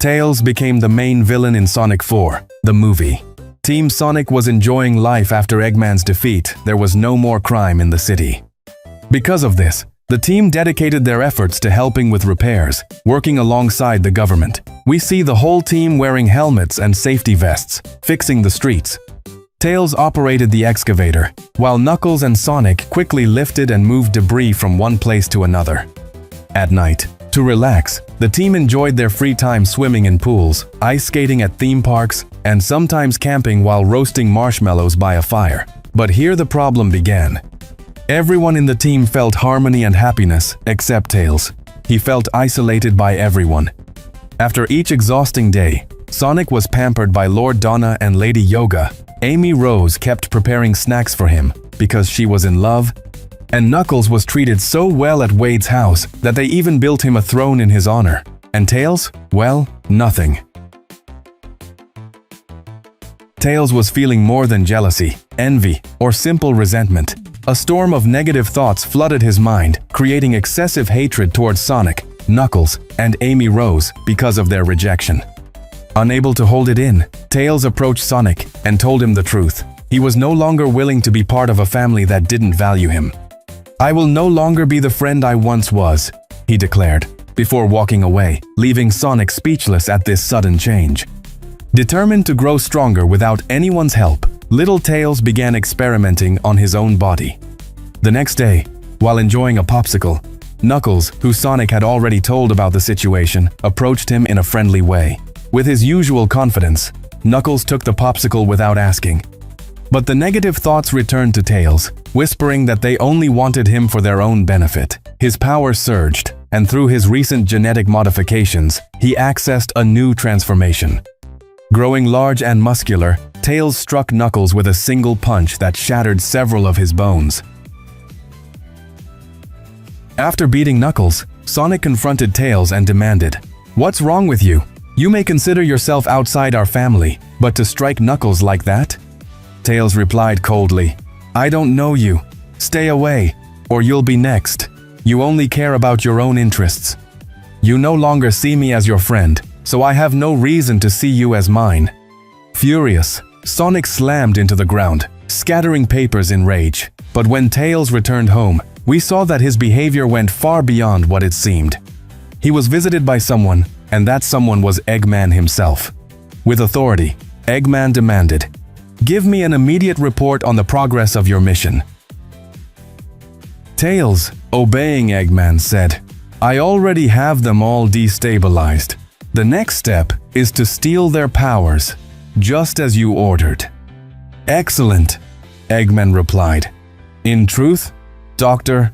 Tails became the main villain in Sonic 4, the movie. Team Sonic was enjoying life after Eggman's defeat. There was no more crime in the city. Because of this, the team dedicated their efforts to helping with repairs, working alongside the government. We see the whole team wearing helmets and safety vests, fixing the streets. Tails operated the excavator, while Knuckles and Sonic quickly lifted and moved debris from one place to another. At night, to relax, the team enjoyed their free time swimming in pools, ice skating at theme parks, and sometimes camping while roasting marshmallows by a fire. But here the problem began. Everyone in the team felt harmony and happiness, except Tails. He felt isolated by everyone. After each exhausting day, Sonic was pampered by Lord Donna and Lady Yoga. Amy Rose kept preparing snacks for him because she was in love, and Knuckles was treated so well at Wade's house that they even built him a throne in his honor. And Tails? Well, nothing. Tails was feeling more than jealousy, envy, or simple resentment. A storm of negative thoughts flooded his mind, creating excessive hatred towards Sonic, Knuckles, and Amy Rose because of their rejection. Unable to hold it in, Tails approached Sonic and told him the truth. He was no longer willing to be part of a family that didn't value him. "I will no longer be the friend I once was," he declared, before walking away, leaving Sonic speechless at this sudden change. Determined to grow stronger without anyone's help, little Tails began experimenting on his own body. The next day, while enjoying a popsicle, Knuckles, who Sonic had already told about the situation, approached him in a friendly way. With his usual confidence, Knuckles took the popsicle without asking. But the negative thoughts returned to Tails, whispering that they only wanted him for their own benefit. His power surged, and through his recent genetic modifications, he accessed a new transformation. Growing large and muscular, Tails struck Knuckles with a single punch that shattered several of his bones. After beating Knuckles, Sonic confronted Tails and demanded, "What's wrong with you? You may consider yourself outside our family, but to strike Knuckles like that?" Tails replied coldly, "I don't know you. Stay away, or you'll be next. You only care about your own interests. You no longer see me as your friend, so I have no reason to see you as mine." Furious, Sonic slammed into the ground, scattering papers in rage. But when Tails returned home, we saw that his behavior went far beyond what it seemed. He was visited by someone, and that someone was Eggman himself. With authority, Eggman demanded, "Give me an immediate report on the progress of your mission." Tails, obeying Eggman, said, "I already have them all destabilized. The next step is to steal their powers, just as you ordered." "Excellent," Eggman replied. In truth, Dr.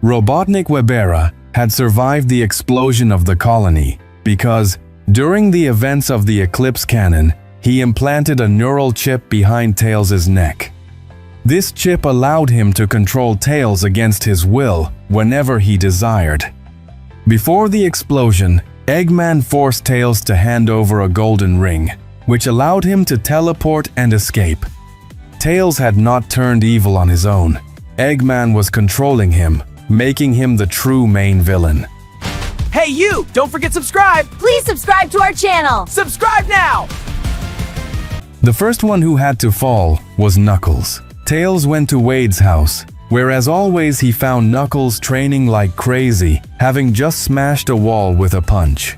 Robotnik Webera had survived the explosion of the colony because, during the events of the Eclipse Cannon, he implanted a neural chip behind Tails' neck. This chip allowed him to control Tails against his will whenever he desired. Before the explosion, Eggman forced Tails to hand over a golden ring, which allowed him to teleport and escape. Tails had not turned evil on his own. Eggman was controlling him, making him the true main villain. Hey you! Don't forget subscribe! Please subscribe to our channel! Subscribe now! The first one who had to fall was Knuckles. Tails went to Wade's house, where as always he found Knuckles training like crazy, having just smashed a wall with a punch.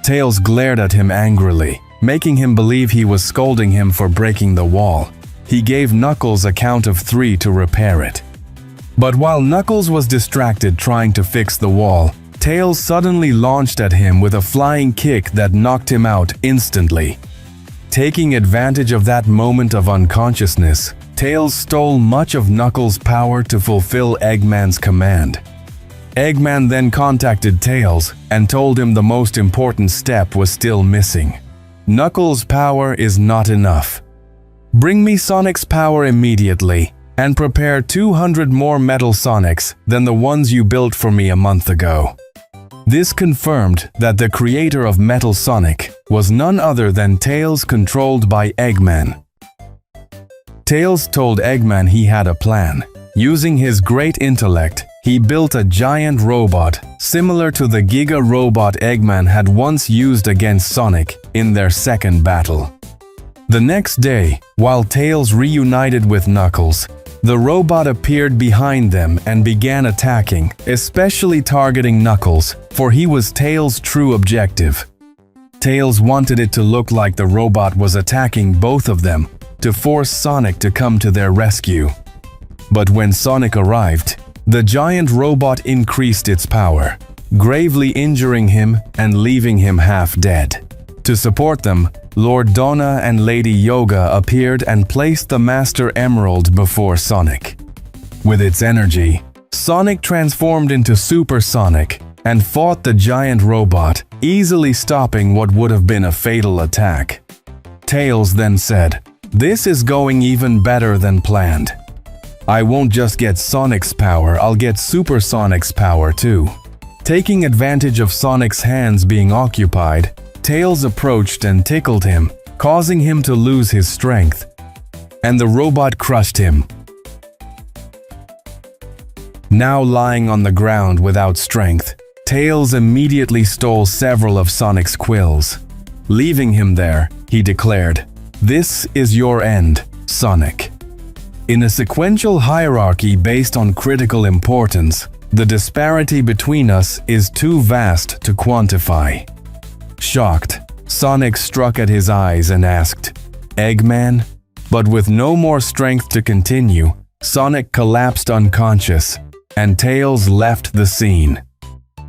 Tails glared at him angrily, making him believe he was scolding him for breaking the wall. He gave Knuckles a count of 3 to repair it. But while Knuckles was distracted trying to fix the wall, Tails suddenly launched at him with a flying kick that knocked him out instantly. Taking advantage of that moment of unconsciousness, Tails stole much of Knuckles' power to fulfill Eggman's command. Eggman then contacted Tails and told him the most important step was still missing. Knuckles' power is not enough. Bring me Sonic's power immediately, and prepare 200 more Metal Sonics than the ones you built for me a month ago. This confirmed that the creator of Metal Sonic was none other than Tails, controlled by Eggman. Tails told Eggman he had a plan. Using his great intellect, He built a giant robot similar to the Giga robot Eggman had once used against Sonic in their second battle. The next day, while Tails reunited with Knuckles, the robot appeared behind them and began attacking, especially targeting Knuckles, for he was Tails' true objective. Tails wanted it to look like the robot was attacking both of them to force Sonic to come to their rescue. But when Sonic arrived, the giant robot increased its power, gravely injuring him and leaving him half dead. To support them, Lord Donna and Lady Yoga appeared and placed the Master Emerald before Sonic. With its energy, Sonic transformed into Super Sonic and fought the giant robot, easily stopping what would have been a fatal attack. Tails then said, "This is going even better than planned. I won't just get Sonic's power, I'll get Super Sonic's power too." Taking advantage of Sonic's hands being occupied, Tails approached and tickled him, causing him to lose his strength, and the robot crushed him. Now lying on the ground without strength, Tails immediately stole several of Sonic's quills. Leaving him there, he declared, "This is your end, Sonic." In a sequential hierarchy based on critical importance, the disparity between us is too vast to quantify. Shocked, Sonic struck at his eyes and asked, "Eggman?" But with no more strength to continue, Sonic collapsed unconscious, and Tails left the scene.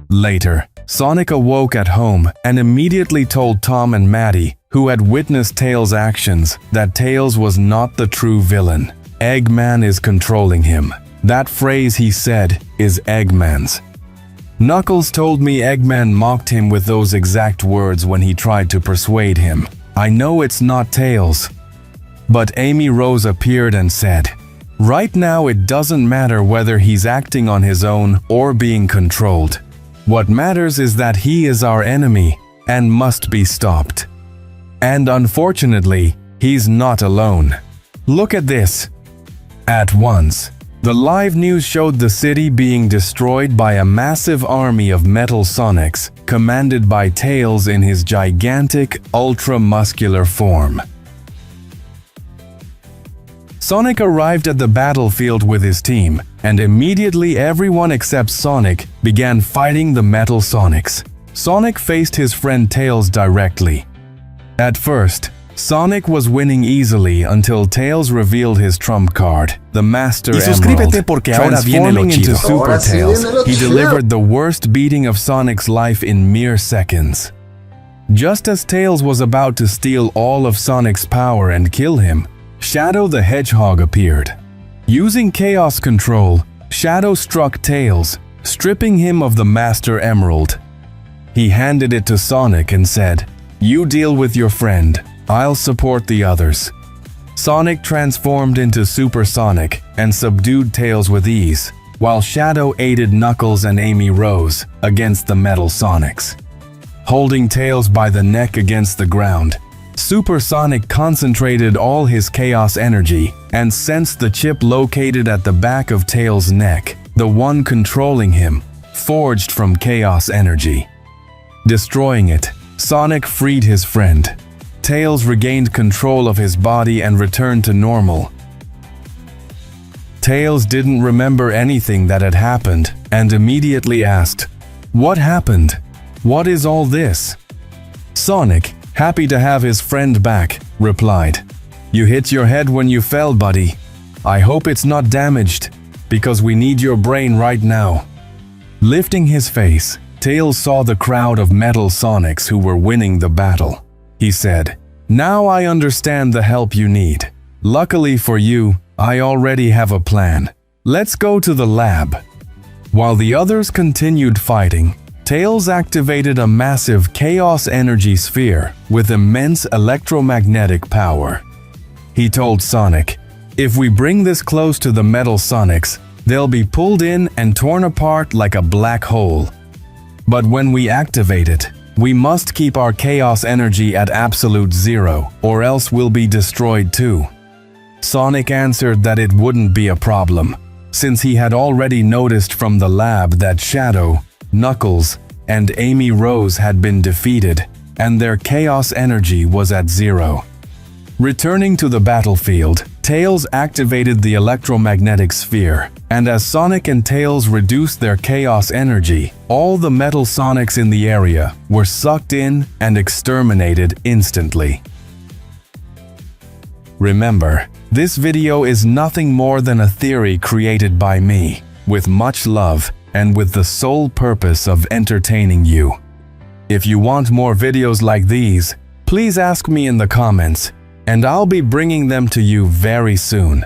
Later, Sonic awoke at home and immediately told Tom and Maddie, who had witnessed Tails' actions, that Tails was not the true villain. Eggman is controlling him. That phrase he said is Eggman's. Knuckles told me Eggman mocked him with those exact words when he tried to persuade him. I know it's not Tails. But Amy Rose appeared and said, "Right now it doesn't matter whether he's acting on his own or being controlled. What matters is that he is our enemy and must be stopped. And unfortunately, he's not alone. Look at this." At once, the live news showed the city being destroyed by a massive army of Metal Sonics, commanded by Tails in his gigantic, ultra-muscular form. Sonic arrived at the battlefield with his team, and immediately everyone except Sonic began fighting the Metal Sonics. Sonic faced his friend Tails directly. At first, Sonic was winning easily until Tails revealed his trump card, the Master Emerald. Transforming into Super Tails, he delivered the worst beating of Sonic's life in mere seconds. Just as Tails was about to steal all of Sonic's power and kill him, Shadow the Hedgehog appeared. Using Chaos Control, Shadow struck Tails, stripping him of the Master Emerald. He handed it to Sonic and said, "You deal with your friend. I'll support the others." Sonic transformed into Super Sonic and subdued Tails with ease, while Shadow aided Knuckles and Amy Rose against the Metal Sonics. Holding Tails by the neck against the ground, Super Sonic concentrated all his chaos energy and sensed the chip located at the back of Tails' neck, the one controlling him, forged from chaos energy. Destroying it, Sonic freed his friend. Tails regained control of his body and returned to normal. Tails didn't remember anything that had happened and immediately asked, "What happened? What is all this?" Sonic, happy to have his friend back, replied, "You hit your head when you fell, buddy. I hope it's not damaged, because we need your brain right now." Lifting his face, Tails saw the crowd of Metal Sonics who were winning the battle. He said, "Now I understand the help you need. Luckily for you, I already have a plan. Let's go to the lab." While the others continued fighting, Tails activated a massive chaos energy sphere with immense electromagnetic power. He told Sonic, "If we bring this close to the Metal Sonics, they'll be pulled in and torn apart like a black hole. But when we activate it, we must keep our chaos energy at absolute zero, or else we'll be destroyed too." Sonic answered that it wouldn't be a problem. since he had already noticed from the lab that Shadow, Knuckles, and Amy Rose had been defeated, and their chaos energy was at zero. Returning to the battlefield, Tails activated the electromagnetic sphere, and as Sonic and Tails reduced their chaos energy, all the metal Sonics in the area were sucked in and exterminated instantly. Remember, this video is nothing more than a theory created by me, with much love and with the sole purpose of entertaining you. If you want more videos like these, please ask me in the comments, and I'll be bringing them to you very soon.